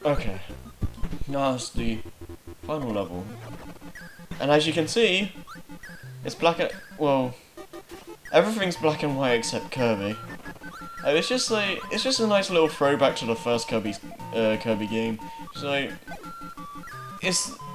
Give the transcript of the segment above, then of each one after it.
Okay, now it's the final level. And as you can see, it's black and... well, everything's black and white except Kirby. And it's just a nice little throwback to the first Kirby game. It's like...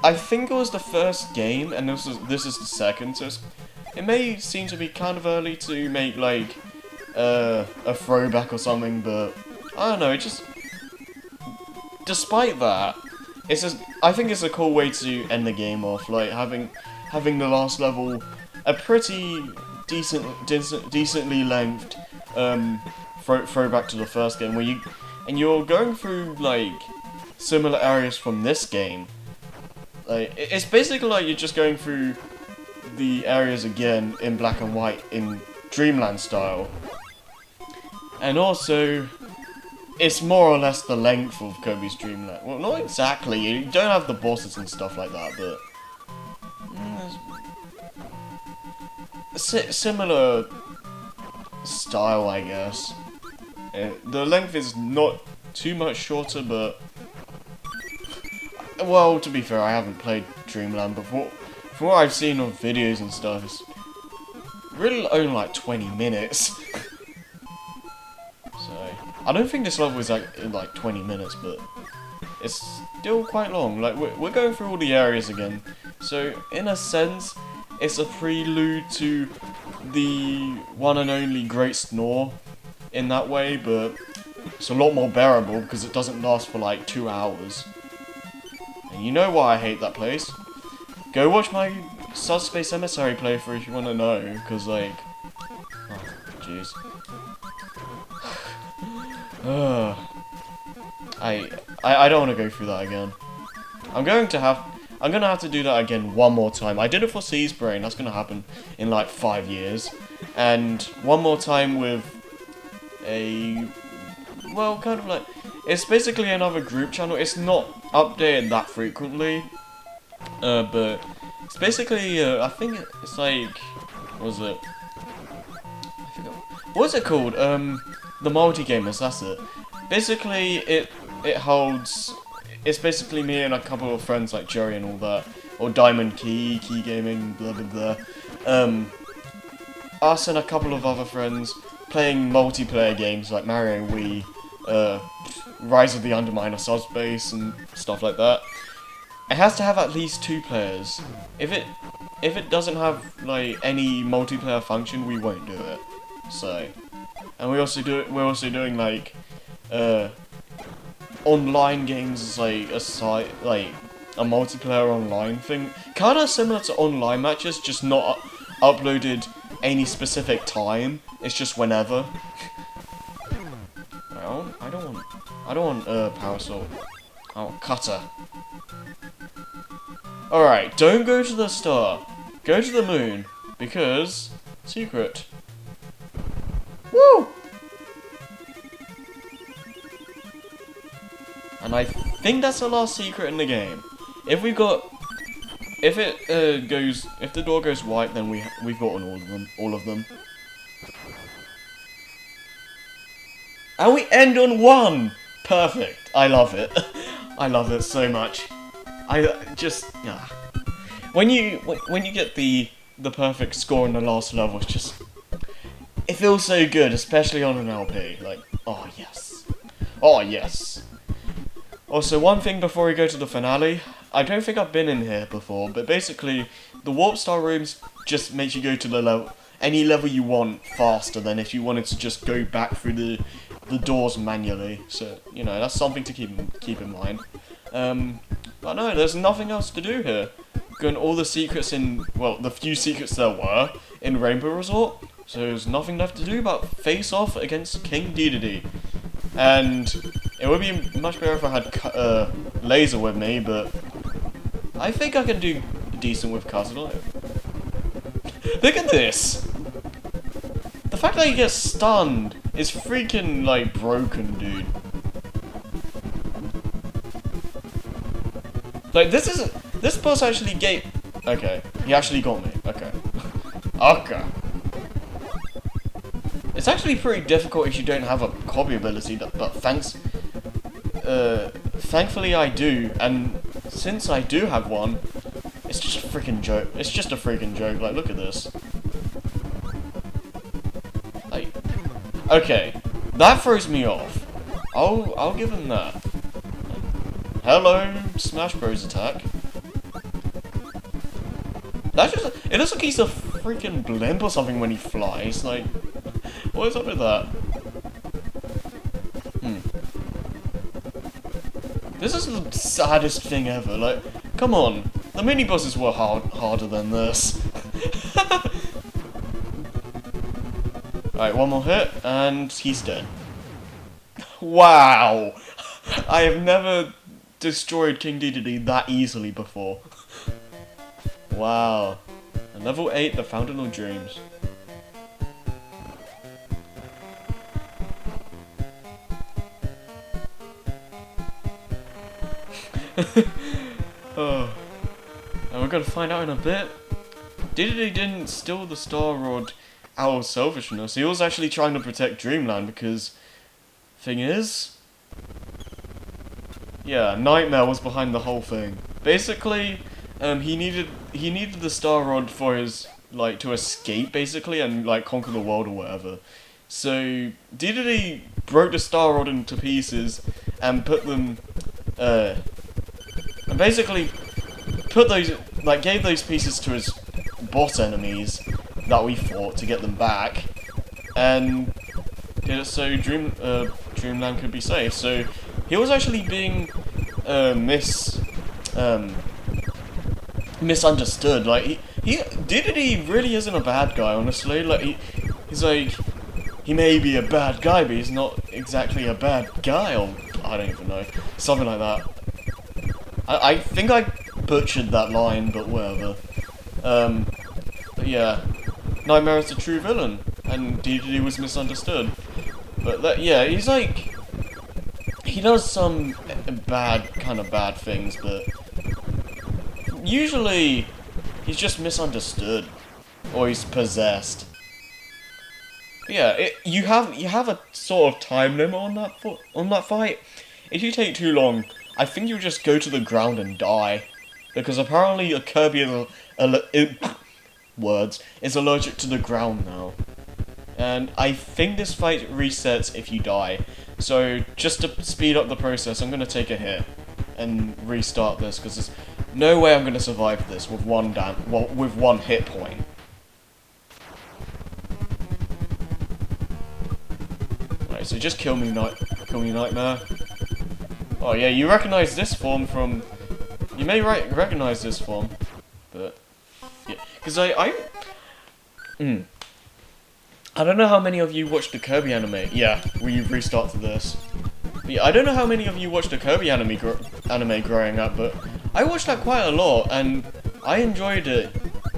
I think it was the first game, and this is the second, so it may seem to be kind of early to make, like, a throwback or something, but... I don't know, it just... Despite that, I think it's a cool way to end the game off, like having the last level a pretty decently lengthed throwback to the first game, where you're going through like similar areas from this game. Like it's basically like you're just going through the areas again in black and white in Dreamland style, and also. It's more or less the length of Kirby's Dream Land. Well, not exactly. You don't have the bosses and stuff like that, but similar style, I guess. The length is not too much shorter, but well, to be fair, I haven't played Dreamland before. From what I've seen on videos and stuff, it's really only like 20 minutes. I don't think this level is like 20 minutes, but it's still quite long. Like we're going through all the areas again, so in a sense, it's a prelude to the one and only Great Snore in that way, but it's a lot more bearable because it doesn't last for like 2 hours. And you know why I hate that place? Go watch my Subspace Emissary playthrough if you want to know, because like, oh, jeez. I don't want to go through that again. I'm gonna have to do that again one more time. I did it for Sea's Brain. That's gonna happen in like 5 years, and one more time with well, kind of like it's basically another group channel. It's not updated that frequently, but it's basically I think it's like what was it? I forgot. What is it called? The multi-gamers, that's it. Basically, it holds... It's basically me and a couple of friends like Jerry and all that. Or Diamond Key Gaming, blah blah blah. Us and a couple of other friends playing multiplayer games like Mario Wii, Rise of the Underminer Subspace and stuff like that. It has to have at least 2 players. If it doesn't have like any multiplayer function, we won't do it. So... And we're also doing like online games as like a multiplayer online thing, kind of similar to online matches, just not uploaded any specific time. It's just whenever. I don't want power sword. I want cutter. All right, don't go to the star. Go to the moon because secret. Woo! And I think that's the last secret in the game. If the door goes white, then we've gotten all of them. And we end on 1! Perfect. I love it. I love it so much. Yeah. When you get the perfect score in the last level, it's just... It feels so good, especially on an LP. Like, oh yes. Oh yes. Also, one thing before we go to the finale. I don't think I've been in here before, but basically, the Warp Star rooms just makes you go to any level you want faster than if you wanted to just go back through the doors manually. So, you know, that's something to keep in mind. But no, there's nothing else to do here. Got all the secrets well, the few secrets there were in Rainbow Resort. So there's nothing left to do but face off against King Dedede. And it would be much better if I had Laser with me, but I think I can do decent with Cuzzle. Look at this! The fact that he gets stunned is freaking, like, broken, dude. Like, this boss actually okay, he actually got me, okay. Okay. It's actually pretty difficult if you don't have a copy ability, but thanks thankfully I do, and since I do have one, it's just a freaking joke. It's just a freaking joke. Like, look at this. Like, okay, that throws me off. I'll give him that. Hello, Smash Bros attack. That's just, it looks like he's a freaking blimp or something when he flies. Like, what is up with that? This is the saddest thing ever. Like, come on, the mini bosses were harder than this. Alright, one more hit, and he's dead. Wow! I have never destroyed King Dedede that easily before. Wow. And level 8, the Fountain of Dreams. Oh. And we're gonna find out in a bit. Dedede didn't steal the Star Rod out of selfishness. He was actually trying to protect Dreamland because, thing is, yeah, Nightmare was behind the whole thing. Basically, he needed the Star Rod for his, like, to escape basically and like conquer the world or whatever. So Dedede broke the Star Rod into pieces and put them, and basically put those, like, gave those pieces to his boss enemies that we fought to get them back, and did it so Dreamland could be saved. So he was actually being misunderstood. Like, Dedede really isn't a bad guy, honestly. Like, he's like, he may be a bad guy, but he's not exactly a bad guy, or I don't even know, something like that. I think I butchered that line, but whatever. But yeah, Nightmare is the true villain, and Dedede was misunderstood. But that, yeah, he's like, he does some kind of bad things, but usually he's just misunderstood, or he's possessed. Yeah, you have a sort of time limit on that fight. If you take too long, I think you'll just go to the ground and die, because apparently a Kirby is allergic to the ground now. And I think this fight resets if you die. So just to speed up the process, I'm gonna take a hit and restart this, because there's no way I'm gonna survive this with one hit point. Right, so just kill me, Nightmare. Oh yeah, you recognize this form from... You may recognize this form, but... Yeah, because I don't know how many of you watched the Kirby anime. Yeah, we've restarted this. But yeah, I don't know how many of you watched the Kirby anime growing up, but I watched that quite a lot, and I enjoyed it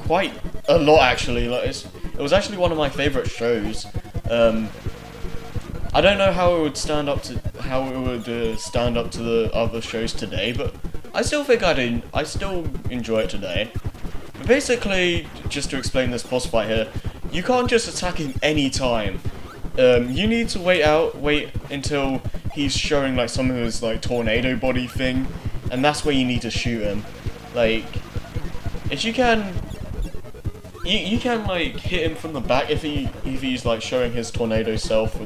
quite a lot, actually. Like, it was actually one of my favorite shows. I don't know how it would stand up to the other shows today, but I still think I still enjoy it today. But basically, just to explain this boss fight here, you can't just attack him any time. You need to wait until he's showing like some of his like tornado body thing, and that's where you need to shoot him. Like, if you can, you can like hit him from the back if he's like showing his tornado self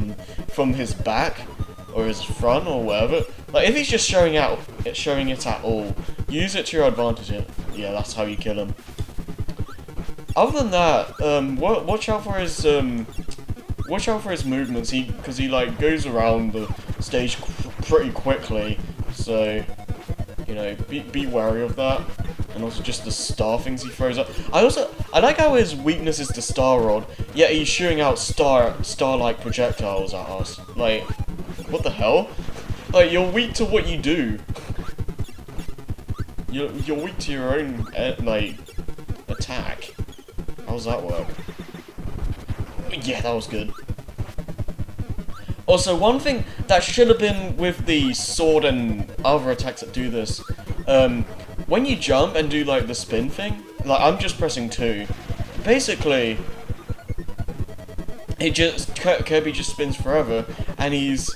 from his back or his front or whatever. Like, if he's just showing it at all, use it to your advantage. Yeah, that's how you kill him. Other than that, watch out for his movements. Because he like goes around the stage pretty quickly. So, you know, be wary of that. And also just the star things he throws up. I like how his weakness is the Star Rod, yet he's shooting out star-like projectiles at us. Like, what the hell? Like, you're weak to what you do. You're weak to your own like attack. How does that work? Yeah, that was good. Also, one thing that should have been with the sword and other attacks that do this, when you jump and do like the spin thing, like I'm just pressing 2, basically, Kirby just spins forever, and he's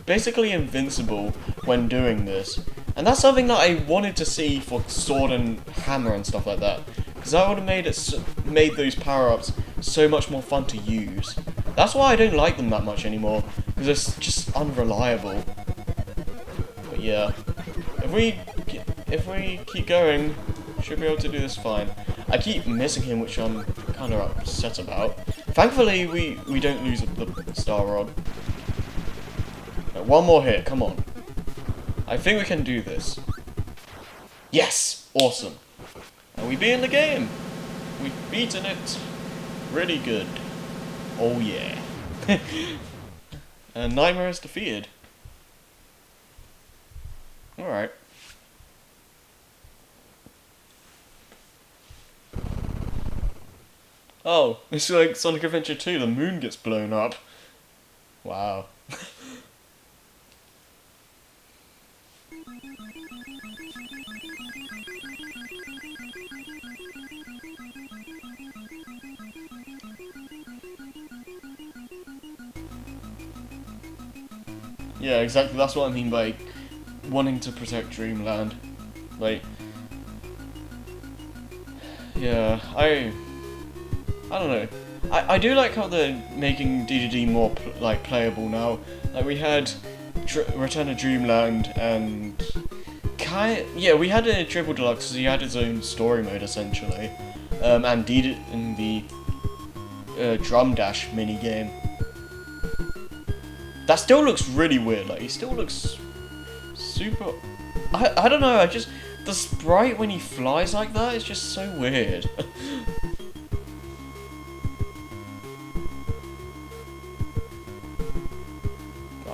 basically invincible when doing this. And that's something that I wanted to see for Sword and Hammer and stuff like that. Because that would have made those power-ups so much more fun to use. That's why I don't like them that much anymore. Because it's just unreliable. But yeah. If we keep going, should be able to do this fine. I keep missing him, which I'm kind of upset about. Thankfully, we don't lose the Star Rod. One more hit, come on. I think we can do this. Yes! Awesome. And we beat the game. We've beaten it. Really good. Oh yeah. And Nightmare is defeated. Alright. Oh, it's like Sonic Adventure 2, the moon gets blown up. Wow. Yeah, exactly, that's what I mean by wanting to protect Dreamland. Like, yeah, I don't know. I do like how they're making DDD more playable now. Like we had Return of Dreamland and yeah, we had a Triple Deluxe because he had his own story mode essentially, and Dedede in the Drum Dash mini game. That still looks really weird. Like he still looks super. I don't know. The sprite when he flies like that is just so weird.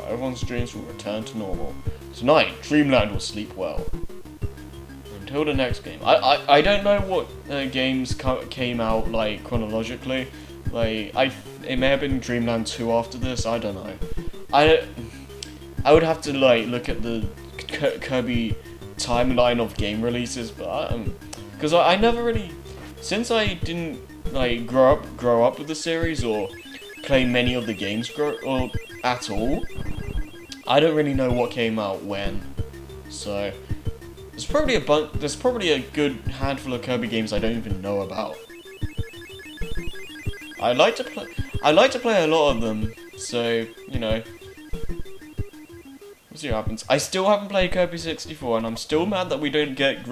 Everyone's dreams will return to normal. Tonight, Dreamland will sleep well. Until the next game. I don't know what games came out like chronologically. Like it may have been Dreamland 2 after this. I don't know. I would have to like look at the Kirby timeline of game releases, but because I never really, since I didn't like grow up with the series or play many of the games at all. I don't really know what came out when, so there's probably a good handful of Kirby games I don't even know about. I like to play a lot of them, so you know. We'll see what happens. I still haven't played Kirby 64, and I'm still mad that we don't get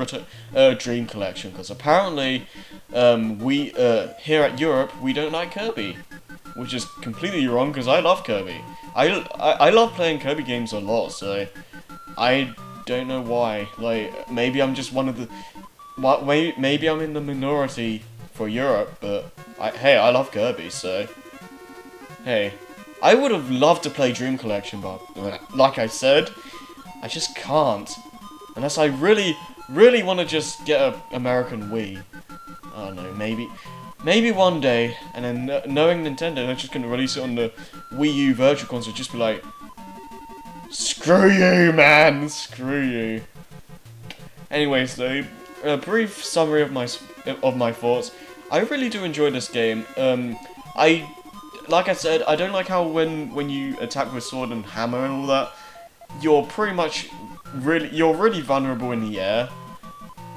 Dream Collection because apparently we here at Europe we don't like Kirby. Which is completely wrong because I love Kirby. I love playing Kirby games a lot, so I don't know why. Like maybe I'm just one of the, maybe I'm in the minority for Europe, but hey, I love Kirby, so hey, I would have loved to play Dream Collection, but like I said, I just can't unless I really want to just get an American Wii. I don't know, maybe one day, and then knowing Nintendo, they're just going to release it on the Wii U Virtual Console, just be like, screw you, man, screw you. Anyways, though, a brief summary of my thoughts. I really do enjoy this game. Like I said, I don't like how when you attack with sword and hammer and all that, you're pretty much really vulnerable in the air.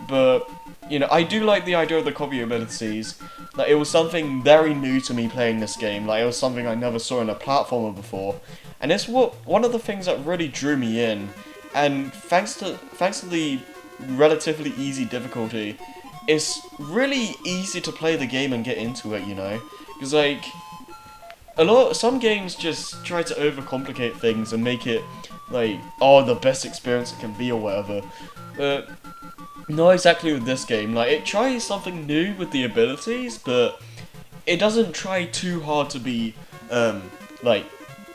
But you know, I do like the idea of the copy abilities. Like, it was something very new to me playing this game. Like, it was something I never saw in a platformer before. And it's one of the things that really drew me in. And thanks to the relatively easy difficulty, it's really easy to play the game and get into it, you know? Because, like, some games just try to overcomplicate things and make it, like, oh, the best experience it can be or whatever. But not exactly with this game. Like, it tries something new with the abilities, but it doesn't try too hard to be, like,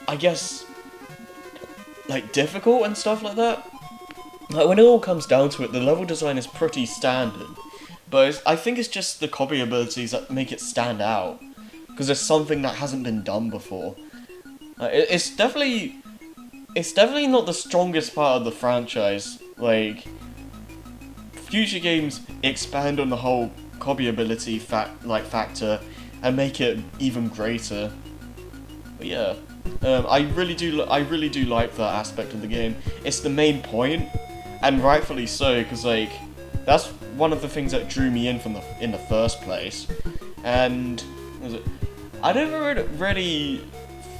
I guess, like, difficult and stuff like that. Like, when it all comes down to it, the level design is pretty standard. But I think it's just the copy abilities that make it stand out. Because it's something that hasn't been done before. It's definitely not the strongest part of the franchise. Like, future games expand on the whole copy ability factor and make it even greater. But yeah, I really do like that aspect of the game. It's the main point, and rightfully so, because like that's one of the things that drew me in in the first place. And I don't really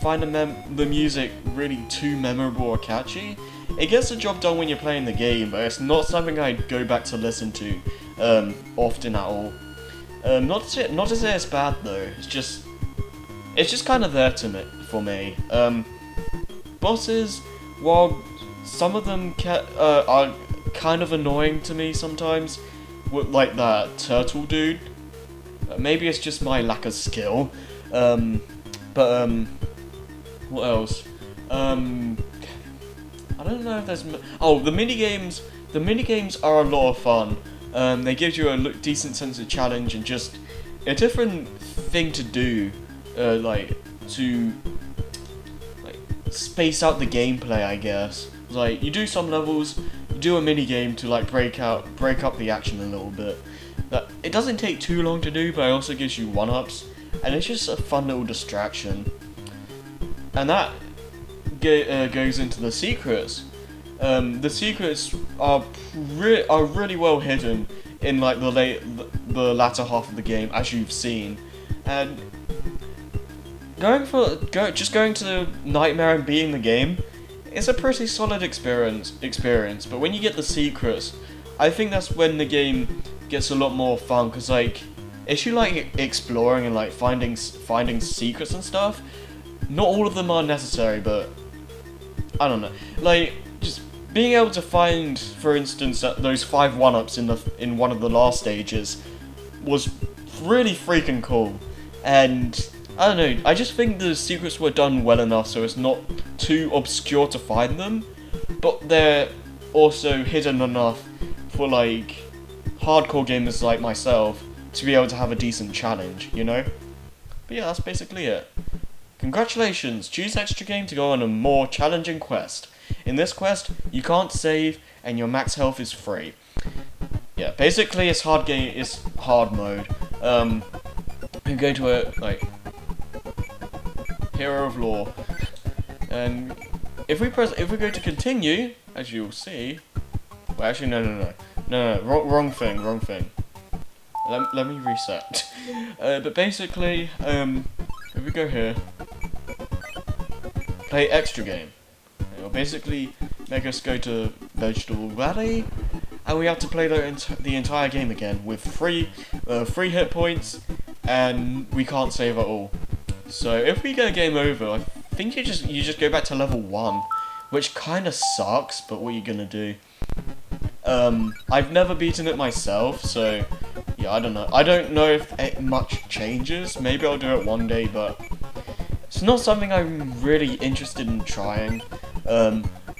find the music really too memorable or catchy. It gets the job done when you're playing the game, but it's not something I'd go back to listen to often at all. Not to say it's bad though. It's just kind of there for me. Bosses, while some of them are kind of annoying to me sometimes, like that turtle dude. Maybe it's just my lack of skill. But what else? I don't know if there's... the minigames. The minigames are a lot of fun. They give you a decent sense of challenge and just a different thing to do, like to space out the gameplay, I guess. Like you do some levels, you do a minigame to like break up the action a little bit. It doesn't take too long to do, but it also gives you one-ups, and it's just a fun little distraction. And that goes into the secrets. The secrets are really well hidden in like the latter half of the game, as you've seen. And just going to the nightmare and beating the game, it's a pretty solid experience. But when you get the secrets, I think that's when the game gets a lot more fun. Because like, if you like exploring and like finding secrets and stuff, not all of them are necessary, but I don't know. Like, just being able to find, for instance, those 5 1-ups in one of the last stages was really freaking cool. And I don't know, I just think the secrets were done well enough so it's not too obscure to find them, but they're also hidden enough for like hardcore gamers like myself to be able to have a decent challenge, you know? But yeah, that's basically it. Congratulations, choose extra game to go on a more challenging quest. In this quest, you can't save and your max health is free. Yeah, basically it's hard mode. You go to a like Hero of Law, and if we go to continue, as you'll see, well actually no, wrong thing. Let me reset. But basically, if we go here, play extra game. It'll basically make us go to Vegetable Valley, and we have to play the entire game again with free hit points, and we can't save at all. So if we get game over, I think you just go back to level 1, which kind of sucks. But what are you gonna do? I've never beaten it myself, so yeah, I don't know. I don't know if much changes. Maybe I'll do it one day, but it's not something I'm really interested in trying.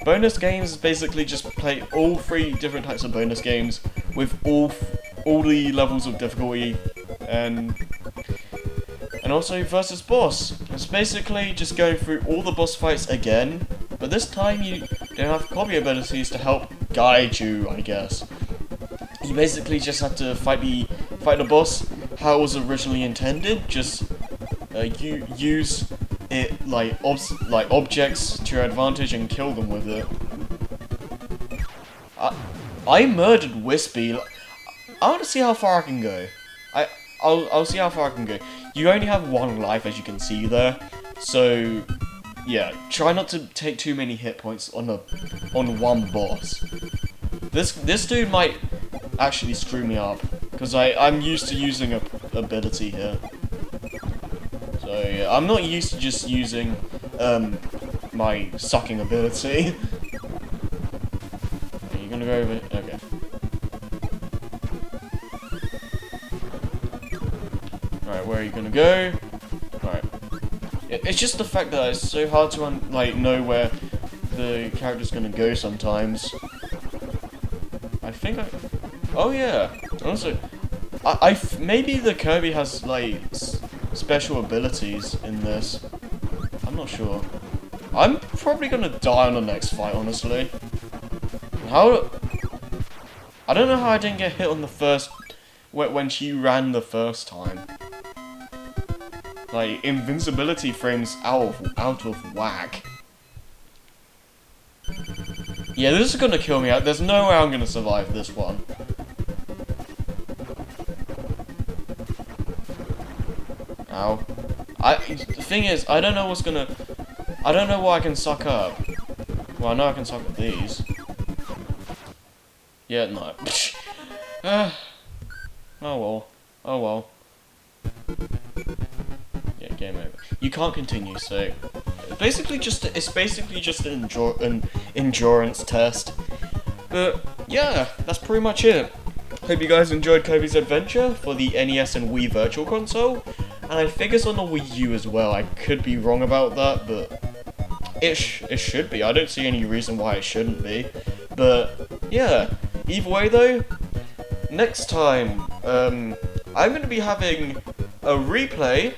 Bonus games is basically just play all 3 different types of bonus games with all the levels of difficulty, and also versus boss. It's basically just going through all the boss fights again, but this time you don't have Kirby abilities to help guide you, I guess. You basically just have to fight the boss how it was originally intended. Just you use it like objects to your advantage and kill them with it. I murdered Wispy. I want to see how far I can go. I'll see how far I can go. You only have 1 life, as you can see there. So yeah, try not to take too many hit points on one boss. This dude might actually screw me up because I'm used to using a ability here. So yeah, I'm not used to just using my sucking ability. Okay, you're gonna go over. Okay. Alright, where are you gonna go? Alright. It's just the fact that it's so hard to know where the character's gonna go sometimes. I think oh yeah. Also, maybe the Kirby has like special abilities in this. I'm not sure. I'm probably gonna die on the next fight, honestly. I don't know how I didn't get hit on the first when she ran the first time. Like, invincibility frames out of whack. Yeah, this is gonna kill me out. There's no way I'm gonna survive this one. Ow. The thing is, I don't know what's gonna... I don't know what I can suck up. Well, I know I can suck up these. Yeah, no. Oh well. Oh well. Yeah, game over. You can't continue, so... It's basically just an endurance test. But, yeah, that's pretty much it. Hope you guys enjoyed Kirby's Adventure for the NES and Wii Virtual Console. And I think it's on the Wii U as well. I could be wrong about that, but it should be. I don't see any reason why it shouldn't be. But yeah, either way though, next time I'm going to be having a replay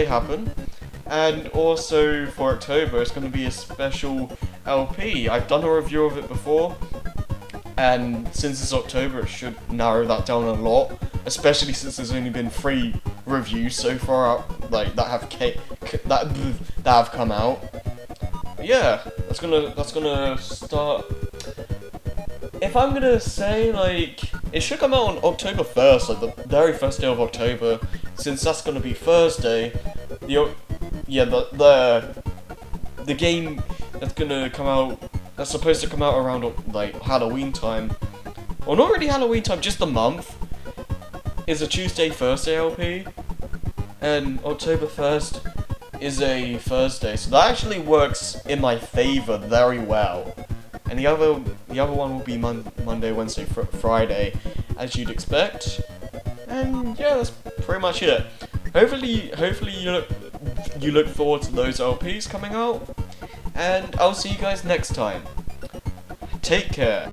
happen, and also for October it's going to be a special LP. I've done a review of it before, and since it's October it should narrow that down a lot. Especially since there's only been 3 reviews so far, like that have come out. But yeah, that's gonna start. If I'm gonna say, like, it should come out on October 1st, like the very first day of October, since that's gonna be Thursday. The game that's gonna come out, that's supposed to come out around like Halloween time, or not really Halloween time, just the month, is a Tuesday Thursday LP, and October 1st is a Thursday, so that actually works in my favour very well. And the other one will be Monday, Wednesday, Friday, as you'd expect. And yeah, that's pretty much it. Hopefully you look forward to those LPs coming out, and I'll see you guys next time. Take care.